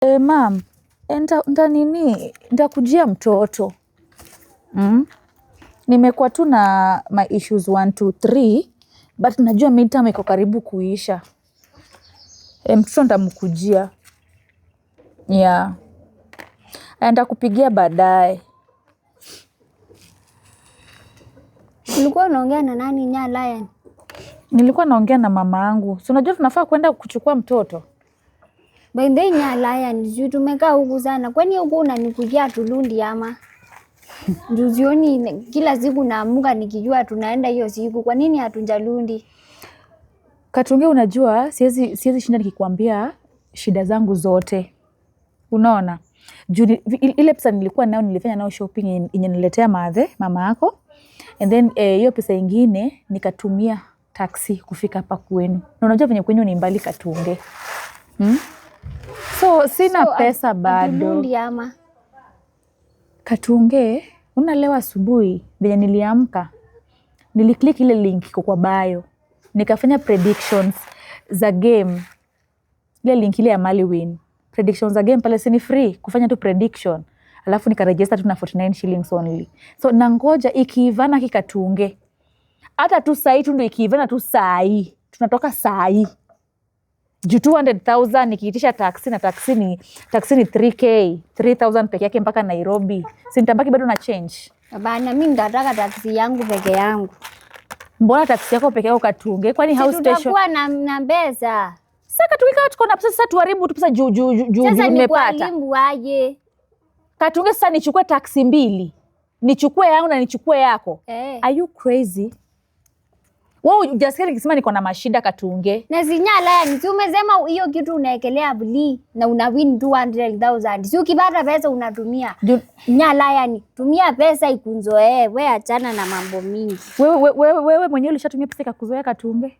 Ma'am, nitakujia mtoto. Nimekuwa tu na my issues 1, 2, 3, but najua midterm iko karibu kuisha. Mtoto nitamkujia. Yeah. Nitakupigia baadaye. Ulikuwa unaongea na nani Lion? Nilikuwa naongea na mama yangu. Si unajua tunafaa kwenda kuchukua mtoto. By the way Lion, sisi tumekaa huku sana. Kwani huku unanikujia Tulundi ama? Juzioni kila siku naamuka nikijua tunaenda hiyo siku. Kwa nini hatunjalundi? Katunge, unajua siwezi shinda nikikwambia shida zangu zote. Unaona? Ile pesa nilikuwa nayo nilifanya nayo shopping yenye niletea mama yako. And then hiyo pesa ingine nikatumia taxi kufika hapa kwenu. Na unajua venye kwenu ni mbali Katunge. So sina pesa bado. Tulundi ama? Katunge, unalewa asubuhi venye niliamka. Niliklik ile link iko kwa bio. Nikafanya predictions za game. Ile link ile ya Maliwin. Predictions za game pale si free kufanya tu prediction. Alafu nikaregister tu na 49 shillings only. So nangoja ikiivana Katunge. Hata tu saa hii tu ndio ikiivana tu saa hii. Tunatoka saa hii. Juu 200,000 nikiitisha taxi na taxi ni 3K, 3,000 peke yake mpaka Nairobi. Si nitabaki bado na change. Bana mimi nataka taxi yangu peke yangu. Mbona taxi yako peke yako Katunge? Kwani house station tutakuwa na pesa. Sasa Katunge kama tuko na pesa sasa tuharibu tu pesa juu nimepata. Sasa ni aje? Katunge, sasa nichukue taxi mbili. Nichukue yangu na nichukue yako. Are you crazy? Wewe hujasikia nikisema niko na mashida Katunge? Na Lion, si umesema hiyo kitu unaekelea bli na una win 200,000. Si ukipata pesa unatumia. Lion, tumia pesa ikunzoee. Wewe achana na mambo mingi. Wewe mwenyewe ulishatumia pesa ikakuzoea Katunge?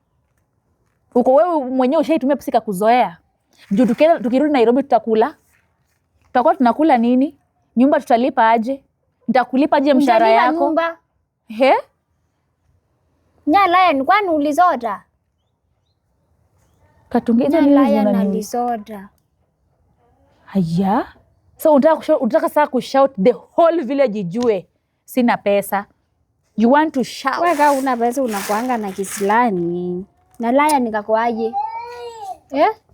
Wewe mwenyewe ushaitumia pesa ikakuzoea? Juu tukirudi Nairobi tutakula? Tutakuwa tunakula nini? Nyumba tutalipa aje? Nitakulipa aje mshahara yako? Nyumba? He? Lion, kwani ulisota? Katunge, Lion alisota. Haya. So unataka sasa kushout the whole village ijue sina pesa. You want to shout. Wewe kama una pesa unakuanga na kisilani. Na Lion nikakoaje?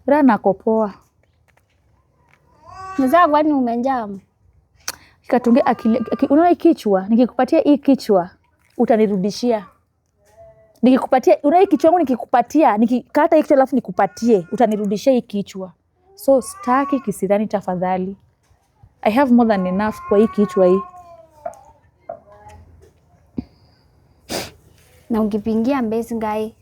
Rana kopoa. Mzaa kwani umenjama? Katunge, unaona kichwa, nikikupatia hii kichwa utanirudishia. Nikikupatia, unaona hii kichwa yangu nikikupatia, nikikata hii kichwa alafu nikupatie, utanirudishia hii kichwa. So staki kisidhani tafadhali. I have more than enough kwa hii kichwa hii. Na ukipingia mbesi ngai